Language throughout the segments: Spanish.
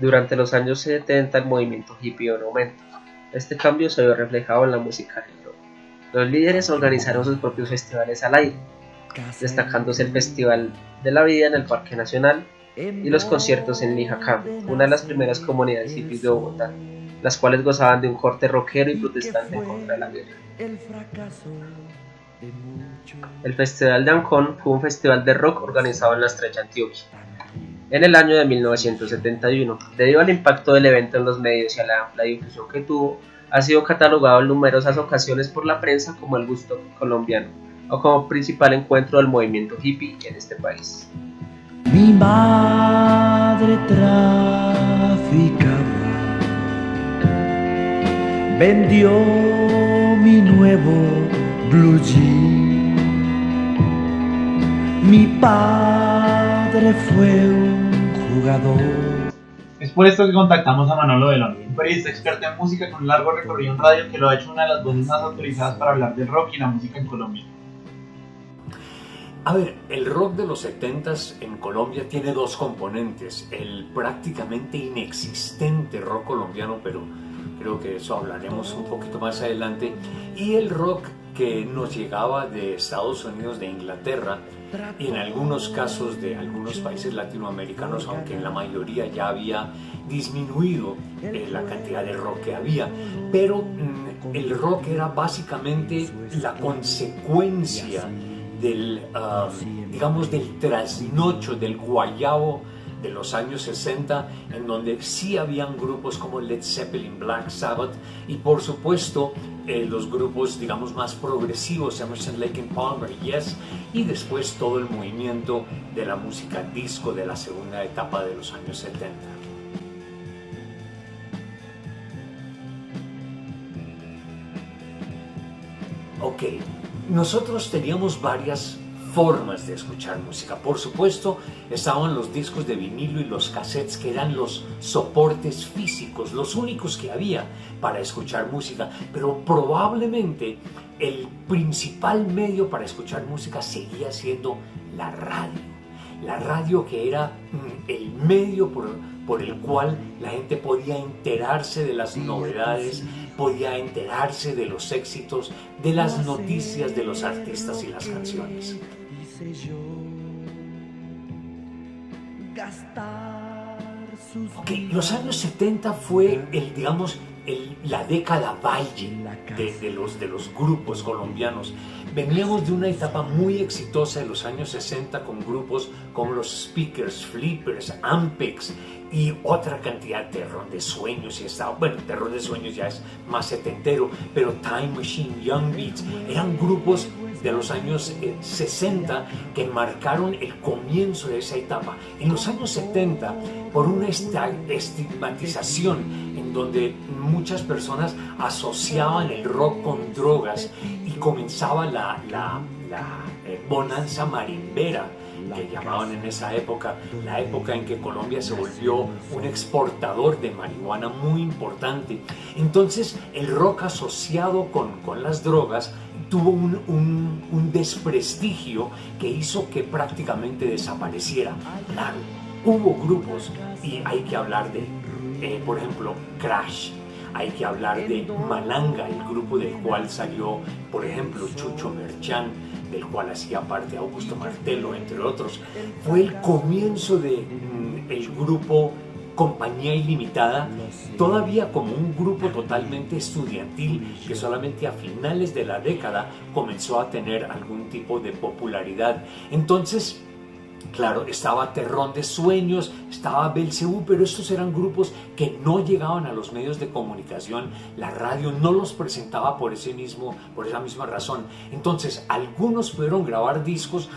Durante los años 70 el movimiento hippie dio un aumento. Este cambio se vio reflejado en la música del rock. Los líderes organizaron sus propios festivales al aire, destacándose el Festival de la Vida en el Parque Nacional y los conciertos en Lija Camp, una de las primeras comunidades hippies de Bogotá, las cuales gozaban de un corte rockero y protestante en contra de la guerra. El Festival de Ancón fue un festival de rock organizado en la Estrecha Antioquia en el año de 1971. Debido al impacto del evento en los medios y a la amplia difusión que tuvo, ha sido catalogado en numerosas ocasiones por la prensa como el Woodstock colombiano o como principal encuentro del movimiento hippie en este país. Mi madre traficaba, vendió mi nuevo blue jean. Mi padre fue un jugador. Es por esto que contactamos a Manolo Delón, un periodista experto en música con un largo recorrido en radio que lo ha hecho una de las voces más autorizadas para hablar del rock y la música en Colombia. A ver, el rock de los 70s en Colombia tiene dos componentes: el prácticamente inexistente rock colombiano, pero creo que eso hablaremos un poquito más adelante, y el rock que nos llegaba de Estados Unidos, de Inglaterra, y en algunos casos de algunos países latinoamericanos, aunque en la mayoría ya había disminuido la cantidad de rock que había, pero el rock era básicamente la consecuencia del, digamos, del trasnocho, del guayabo de los años 60, en donde sí habían grupos como Led Zeppelin, Black Sabbath y por supuesto los grupos, digamos, más progresivos, Emerson, Lake and Palmer, Yes, y después todo el movimiento de la música disco de la segunda etapa de los años 70. Ok, nosotros teníamos varias formas de escuchar música. Por supuesto, estaban los discos de vinilo y los cassettes, que eran los soportes físicos, los únicos que había para escuchar música, pero probablemente el principal medio para escuchar música seguía siendo la radio. La radio, que era el medio por el cual la gente podía enterarse de las novedades, podía enterarse de los éxitos, de las noticias de los artistas y las canciones. Ok, los años 70 fue la década valle de los grupos colombianos. Veníamos de una etapa muy exitosa en los años 60 con grupos como los Speakers, Flippers, Ampex y otra cantidad, Terror de Sueños, Terror de Sueños ya es más setentero, pero Time Machine, Young Beats, eran grupos de los años 60 que marcaron el comienzo de esa etapa. En los años 70, por una estigmatización en donde muchas personas asociaban el rock con drogas y comenzaba la bonanza marimbera, que llamaban en esa época, la época en que Colombia se volvió un exportador de marihuana muy importante. Entonces el rock asociado con las drogas tuvo un desprestigio que hizo que prácticamente desapareciera. Claro, hubo grupos, y hay que hablar de, por ejemplo, Crash, hay que hablar de Malanga, el grupo del cual salió, por ejemplo, Chucho Merchán, del cual hacía parte Augusto Martelo, entre otros. Fue el comienzo de el grupo Compañía Ilimitada, todavía como un grupo totalmente estudiantil que solamente a finales de la década comenzó a tener algún tipo de popularidad. Entonces, claro, estaba Terror de Sueños, estaba Belcebú, pero estos eran grupos que no llegaban a los medios de comunicación. La radio no los presentaba por esa misma razón. Entonces, algunos pudieron grabar discos.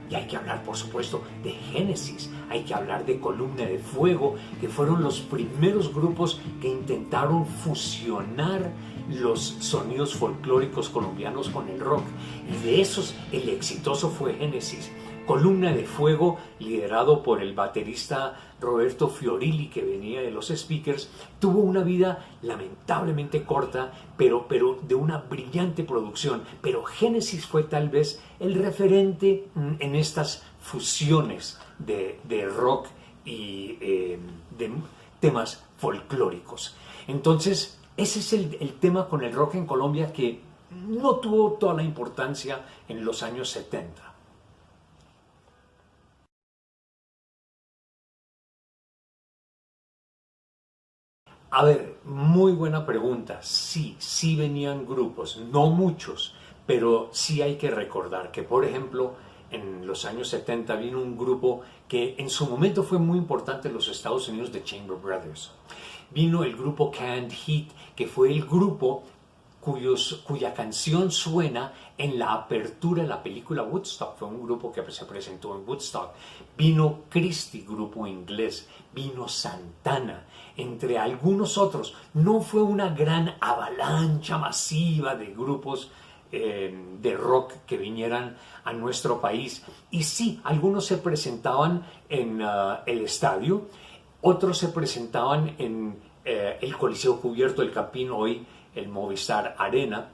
Y hay que hablar, por supuesto, de Génesis. Hay que hablar de Columna de Fuego, que fueron los primeros grupos que intentaron fusionar los sonidos folclóricos colombianos con el rock. Y de esos, el exitoso fue Génesis. Columna de Fuego, liderado por el baterista Roberto Fiorilli, que venía de los Speakers, tuvo una vida lamentablemente corta, pero de una brillante producción. Pero Génesis fue tal vez el referente en estas fusiones de rock y temas folclóricos. Entonces, ese es el tema con el rock en Colombia que no tuvo toda la importancia en los años 70. A ver, muy buena pregunta. Sí venían grupos, no muchos, pero sí hay que recordar que, por ejemplo, en los años 70 vino un grupo que en su momento fue muy importante en los Estados Unidos, The Chamber Brothers. Vino el grupo Canned Heat, que fue el grupo cuya canción suena en la apertura de la película Woodstock. Fue un grupo que se presentó en Woodstock. Vino Christie, grupo inglés. Vino Santana, entre algunos otros. No fue una gran avalancha masiva de grupos de rock que vinieran a nuestro país. Y sí, algunos se presentaban en el estadio, otros se presentaban en el Coliseo Cubierto del Campín, hoy el Movistar Arena,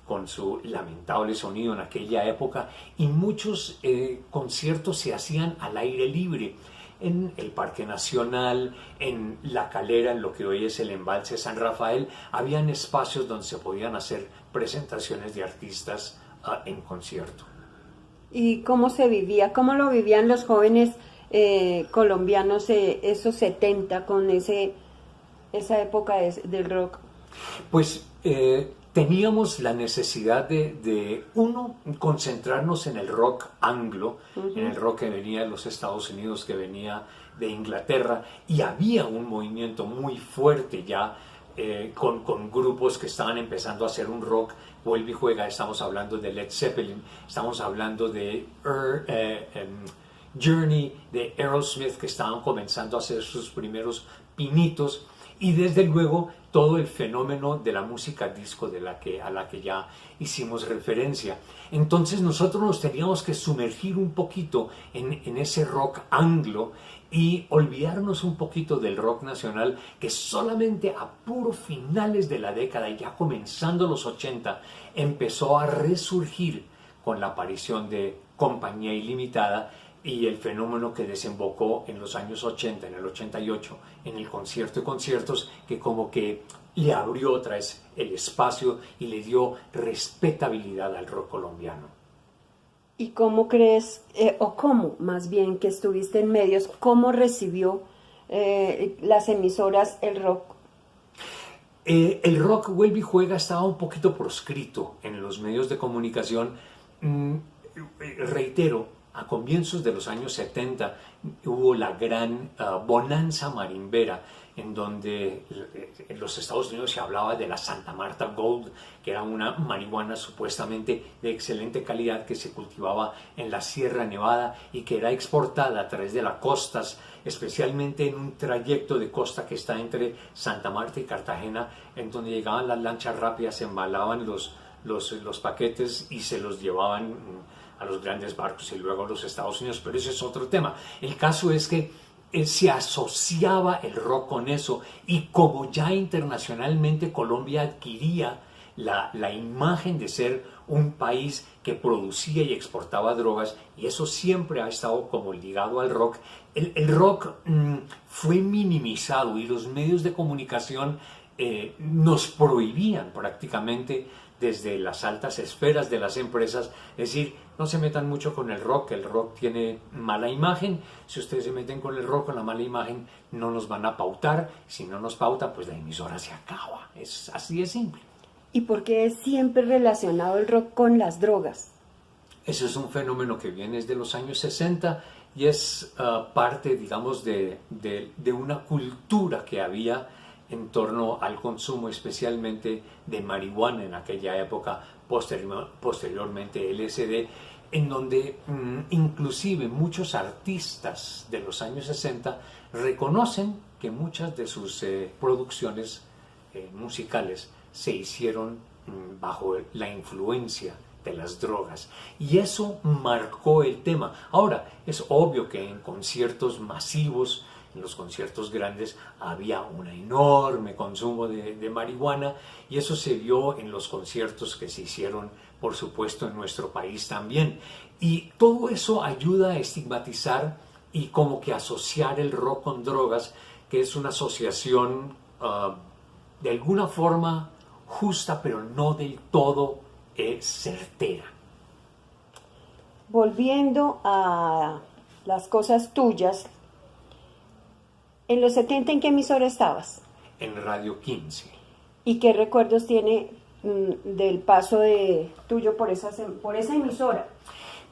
con su lamentable sonido en aquella época, y muchos conciertos se hacían al aire libre, en el Parque Nacional, en La Calera, en lo que hoy es el Embalse San Rafael. Habían espacios donde se podían hacer presentaciones de artistas en concierto. ¿Y cómo se vivía? ¿Cómo lo vivían los jóvenes colombianos esos 70 con esa época del rock? Pues teníamos la necesidad de uno, concentrarnos en el rock anglo, en el rock que venía de los Estados Unidos, que venía de Inglaterra, y había un movimiento muy fuerte ya con grupos que estaban empezando a hacer un rock. Vuelve y juega, estamos hablando de Led Zeppelin, estamos hablando de Journey, de Aerosmith, que estaban comenzando a hacer sus primeros pinitos, y desde luego todo el fenómeno de la música disco a la que ya hicimos referencia. Entonces nosotros nos teníamos que sumergir un poquito en ese rock anglo y olvidarnos un poquito del rock nacional, que solamente a puro finales de la década y ya comenzando los 80 empezó a resurgir con la aparición de Compañía Ilimitada y el fenómeno que desembocó en los años 80, en el 88, en el Concierto de Conciertos, que como que le abrió otra vez el espacio y le dio respetabilidad al rock colombiano. ¿Y cómo crees, o cómo más bien que estuviste en medios, cómo recibió las emisoras el rock? El rock, vuelve y juega, estaba un poquito proscrito en los medios de comunicación. Reitero, a comienzos de los años 70 hubo la gran bonanza marimbera, en donde en los Estados Unidos se hablaba de la Santa Marta Gold, que era una marihuana supuestamente de excelente calidad que se cultivaba en la Sierra Nevada y que era exportada a través de las costas, especialmente en un trayecto de costa que está entre Santa Marta y Cartagena, en donde llegaban las lanchas rápidas, se embalaban los paquetes y se los llevaban a los grandes barcos y luego a los Estados Unidos, pero ese es otro tema. El caso es que se asociaba el rock con eso, y como ya internacionalmente Colombia adquiría la imagen de ser un país que producía y exportaba drogas, y eso siempre ha estado como ligado al rock, el rock fue minimizado y los medios de comunicación nos prohibían prácticamente desde las altas esferas de las empresas, es decir, no se metan mucho con el rock tiene mala imagen, si ustedes se meten con el rock, con la mala imagen, no nos van a pautar, si no nos pauta, pues la emisora se acaba, es así de simple. ¿Y por qué es siempre relacionado el rock con las drogas? Eso es un fenómeno que viene desde los años 60 y es parte, digamos, de una cultura que había en torno al consumo, especialmente de marihuana en aquella época, posteriormente LSD, en donde inclusive muchos artistas de los años 60 reconocen que muchas de sus producciones musicales se hicieron bajo la influencia de las drogas, y eso marcó el tema. Ahora, es obvio que en conciertos masivos, en los conciertos grandes, había un enorme consumo de marihuana, y eso se vio en los conciertos que se hicieron, por supuesto, en nuestro país también. Y todo eso ayuda a estigmatizar y como que asociar el rock con drogas, que es una asociación de alguna forma justa, pero no del todo certera. Volviendo a las cosas tuyas, en los 70, ¿en qué emisora estabas? En Radio 15. ¿Y qué recuerdos tiene del paso tuyo por esa emisora?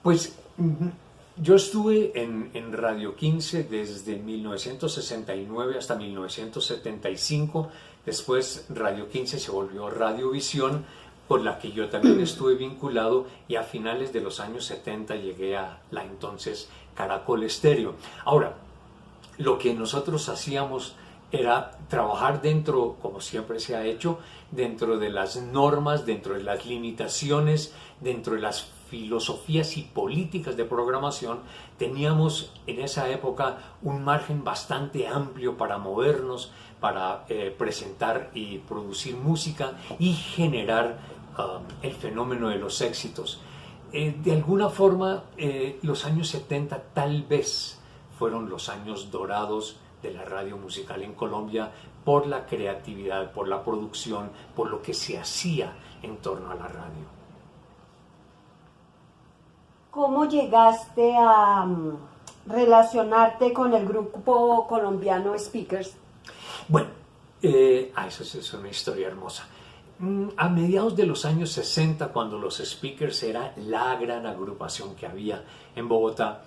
Pues yo estuve en Radio 15 desde 1969 hasta 1975. Después Radio 15 se volvió Radiovisión, por la que yo también estuve vinculado, y a finales de los años 70 llegué a la entonces Caracol Estéreo. Ahora, lo que nosotros hacíamos era trabajar dentro, como siempre se ha hecho, dentro de las normas, dentro de las limitaciones, dentro de las filosofías y políticas de programación. Teníamos en esa época un margen bastante amplio para movernos, para presentar y producir música y generar el fenómeno de los éxitos. De alguna forma, los años 70 tal vez fueron los años dorados de la radio musical en Colombia por la creatividad, por la producción, por lo que se hacía en torno a la radio. ¿Cómo llegaste a relacionarte con el grupo colombiano Speakers? Bueno, eso es una historia hermosa. A mediados de los años 60, cuando los Speakers era la gran agrupación que había en Bogotá,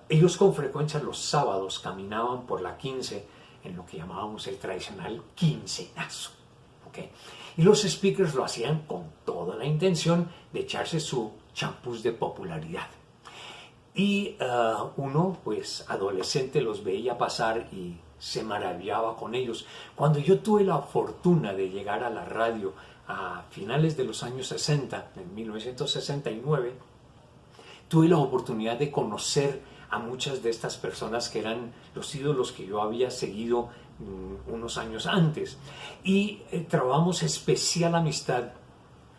ellos con frecuencia los sábados caminaban por la 15 en lo que llamábamos el tradicional quincenazo, ¿okay? Y los Speakers lo hacían con toda la intención de echarse su champús de popularidad. Y uno, pues adolescente, los veía pasar y se maravillaba con ellos. Cuando yo tuve la fortuna de llegar a la radio a finales de los años 60, en 1969, tuve la oportunidad de conocer a muchas de estas personas que eran los ídolos que yo había seguido unos años antes. Y trabamos especial amistad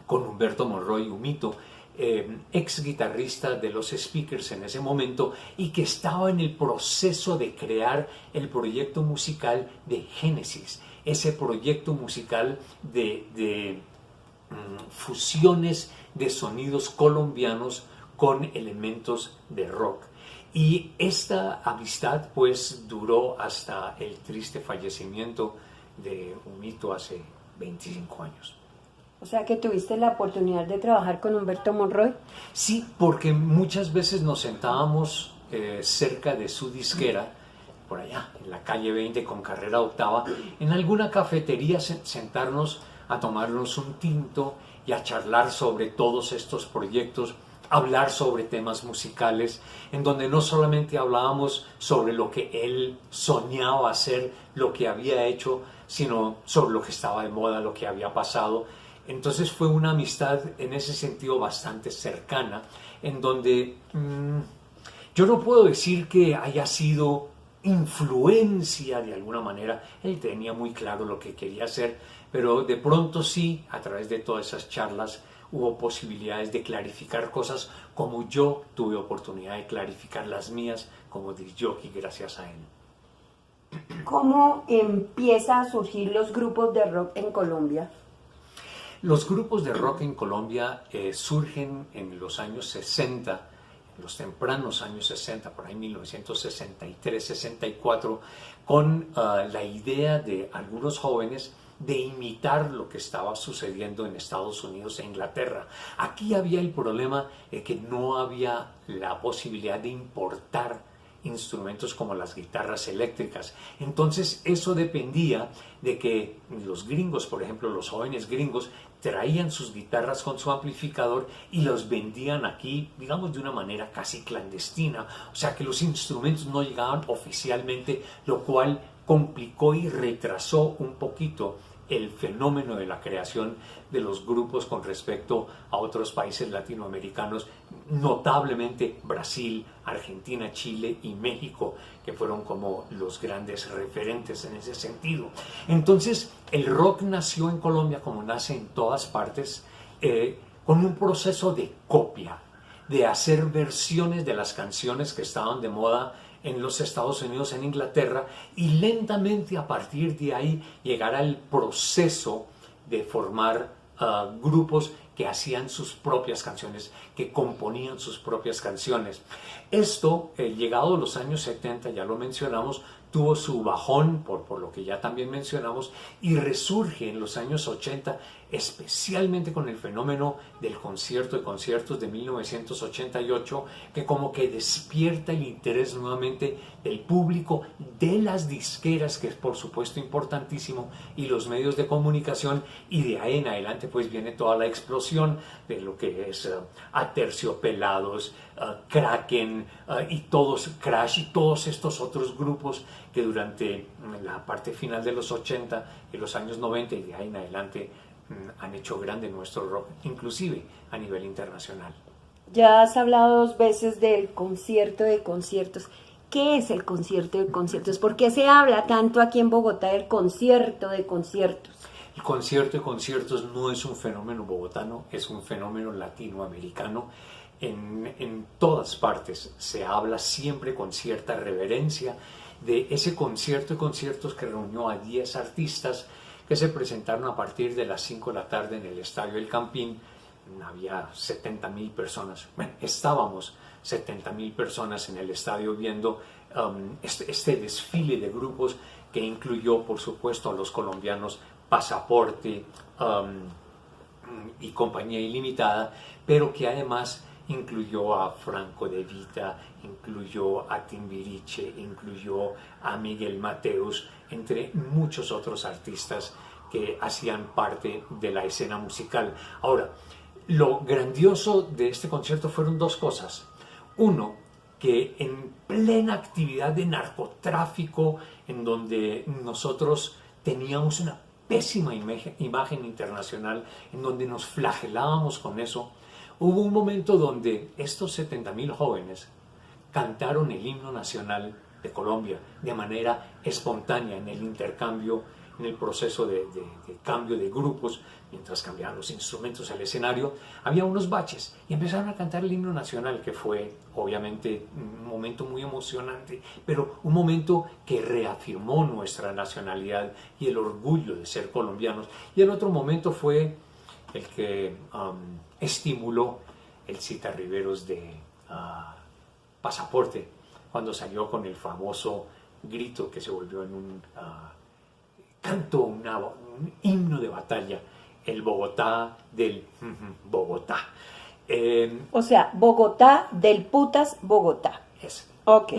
con Humberto Monroy Humito, ex guitarrista de los Speakers en ese momento, y que estaba en el proceso de crear el proyecto musical de Génesis, ese proyecto musical de fusiones de sonidos colombianos con elementos de rock. Y esta amistad pues duró hasta el triste fallecimiento de Humito hace 25 años. O sea que tuviste la oportunidad de trabajar con Humberto Monroy. Sí, porque muchas veces nos sentábamos cerca de su disquera, por allá, en la calle 20 con carrera octava, en alguna cafetería, sentarnos a tomarnos un tinto y a charlar sobre todos estos proyectos, hablar sobre temas musicales, en donde no solamente hablábamos sobre lo que él soñaba hacer, lo que había hecho, sino sobre lo que estaba de moda, lo que había pasado. Entonces fue una amistad en ese sentido bastante cercana, en donde yo no puedo decir que haya sido influencia de alguna manera. Él tenía muy claro lo que quería hacer, pero de pronto sí, a través de todas esas charlas, hubo posibilidades de clarificar cosas como yo tuve oportunidad de clarificar las mías como disc jockey gracias a él. ¿Cómo empieza a surgir los grupos de rock en Colombia? Los grupos de rock en Colombia surgen en los años 60, en los tempranos años 60, por ahí 1963-64, con la idea de algunos jóvenes de imitar lo que estaba sucediendo en Estados Unidos e Inglaterra. Aquí había el problema de que no había la posibilidad de importar instrumentos como las guitarras eléctricas. Entonces eso dependía de que los gringos, por ejemplo, los jóvenes gringos, traían sus guitarras con su amplificador y los vendían aquí, digamos, de una manera casi clandestina. O sea que los instrumentos no llegaban oficialmente, lo cual complicó y retrasó un poquito el fenómeno de la creación de los grupos con respecto a otros países latinoamericanos, notablemente Brasil, Argentina, Chile y México, que fueron como los grandes referentes en ese sentido. Entonces, el rock nació en Colombia, como nace en todas partes, con un proceso de copia, de hacer versiones de las canciones que estaban de moda en los Estados Unidos, en Inglaterra, y lentamente a partir de ahí llegar al proceso de formar grupos que hacían sus propias canciones, que componían sus propias canciones. Esto, llegado a los años 70, ya lo mencionamos, tuvo su bajón, por lo que ya también mencionamos, y resurge en los años 80, especialmente con el fenómeno del concierto de conciertos de 1988, que como que despierta el interés nuevamente del público, de las disqueras, que es por supuesto importantísimo, y los medios de comunicación, y de ahí en adelante pues viene toda la explosión de lo que es Aterciopelados, Kraken, y todos, Crash, y todos estos otros grupos que durante la parte final de los 80 y los años 90 y de ahí en adelante han hecho grande nuestro rock, inclusive a nivel internacional. Ya has hablado 2 veces del concierto de conciertos. ¿Qué es el concierto de conciertos? ¿Por qué se habla tanto aquí en Bogotá del concierto de conciertos? El concierto de conciertos no es un fenómeno bogotano, es un fenómeno latinoamericano. En todas partes se habla siempre con cierta reverencia de ese concierto de conciertos que reunió a 10 artistas que se presentaron a partir de las 5 de la tarde en el Estadio El Campín. Había 70,000 personas, bueno, estábamos 70,000 personas en el estadio viendo este desfile de grupos que incluyó, por supuesto, a los colombianos Pasaporte y Compañía Ilimitada, pero que además incluyó a Franco De Vita, incluyó a Timbiriche, incluyó a Miguel Mateos, entre muchos otros artistas que hacían parte de la escena musical. Ahora, lo grandioso de este concierto fueron 2 cosas. Uno, que en plena actividad de narcotráfico, en donde nosotros teníamos una pésima imagen internacional, en donde nos flagelábamos con eso, hubo un momento donde estos 70,000 jóvenes cantaron el himno nacional de Colombia de manera espontánea en el intercambio, en el proceso de cambio de grupos, mientras cambiaban los instrumentos al escenario. Había unos baches y empezaron a cantar el himno nacional, que fue obviamente un momento muy emocionante, pero un momento que reafirmó nuestra nacionalidad y el orgullo de ser colombianos. Y el otro momento fue el que estimuló el Cita Riveros de Pasaporte, cuando salió con el famoso grito que se volvió en un canto, un himno de batalla, el Bogotá del Bogotá. O sea, Bogotá del putas Bogotá. Es. Ok.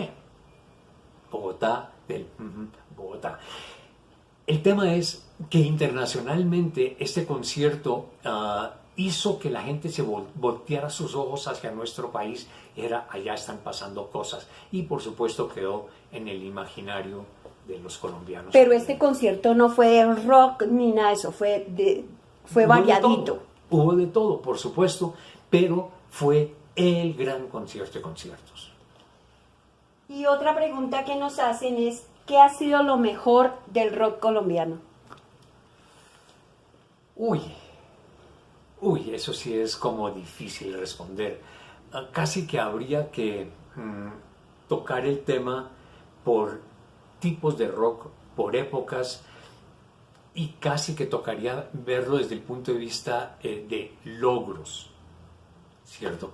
Bogotá del Bogotá. El tema es que internacionalmente este concierto hizo que la gente se volteara sus ojos hacia nuestro país. Allá están pasando cosas. Y por supuesto quedó en el imaginario de los colombianos. Pero este concierto no fue de rock ni nada de eso, fue variadito. Hubo de todo, por supuesto, pero fue el gran concierto de conciertos. Y otra pregunta que nos hacen es, ¿qué ha sido lo mejor del rock colombiano? Uy, eso sí es como difícil responder. Casi que habría que tocar el tema por tipos de rock, por épocas, y casi que tocaría verlo desde el punto de vista de logros, ¿cierto?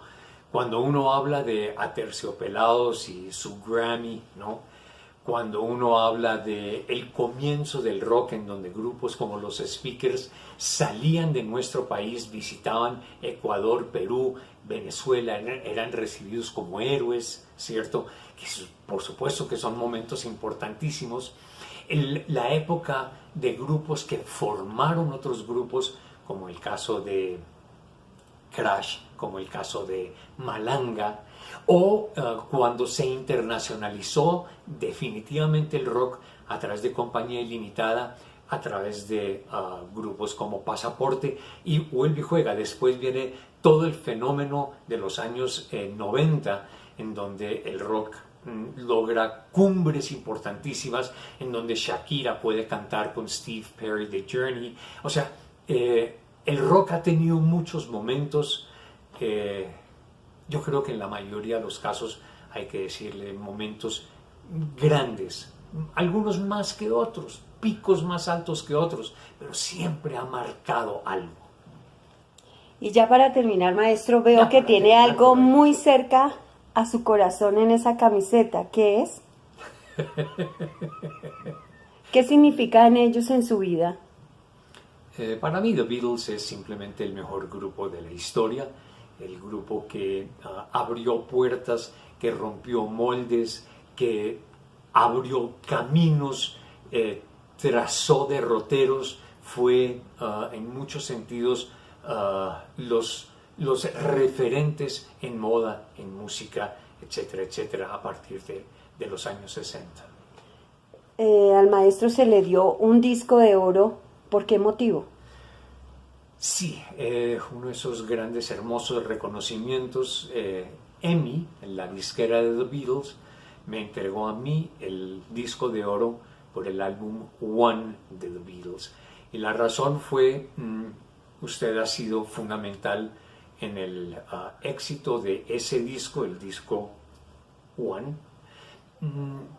Cuando uno habla de Aterciopelados y su Grammy, ¿no? Cuando uno habla de el comienzo del rock, en donde grupos como los Speakers salían de nuestro país, visitaban Ecuador, Perú, Venezuela, eran recibidos como héroes, ¿cierto? Que por supuesto que son momentos importantísimos. La época de grupos que formaron otros grupos, como el caso de Crash, como el caso de Malanga, o cuando se internacionalizó definitivamente el rock a través de Compañía Ilimitada, a través de grupos como Pasaporte y Vuelve y Juega. Después viene todo el fenómeno de los años 90, en donde el rock logra cumbres importantísimas, en donde Shakira puede cantar con Steve Perry de Journey. O sea, el rock ha tenido muchos momentos Yo creo que en la mayoría de los casos hay que decirle momentos grandes, algunos más que otros, picos más altos que otros, pero siempre ha marcado algo. Y ya para terminar, maestro, veo que tiene algo muy cerca a su corazón en esa camiseta. ¿Qué es? ¿Qué significan ellos en su vida? Para mí The Beatles es simplemente el mejor grupo de la historia, el grupo que abrió puertas, que rompió moldes, que abrió caminos, trazó derroteros, fue en muchos sentidos los referentes en moda, en música, etcétera, etcétera, a partir de los años 60. Al maestro se le dio un disco de oro. ¿Por qué motivo? Sí, uno de esos grandes, hermosos reconocimientos. EMI, la disquera de The Beatles, me entregó a mí el disco de oro por el álbum One de The Beatles. Y la razón fue, usted ha sido fundamental en el éxito de ese disco, el disco One,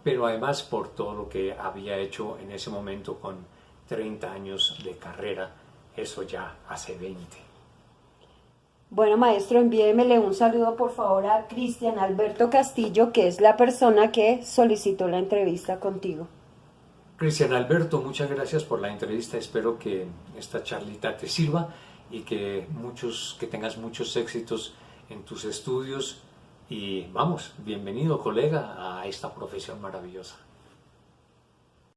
pero además por todo lo que había hecho en ese momento con 30 años de carrera, eso ya hace 20. Bueno, maestro, envíemele un saludo por favor a Cristian Alberto Castillo, que es la persona que solicitó la entrevista contigo. Cristian Alberto, muchas gracias por la entrevista. Espero que esta charlita te sirva y que tengas muchos éxitos en tus estudios. Y vamos, bienvenido colega a esta profesión maravillosa.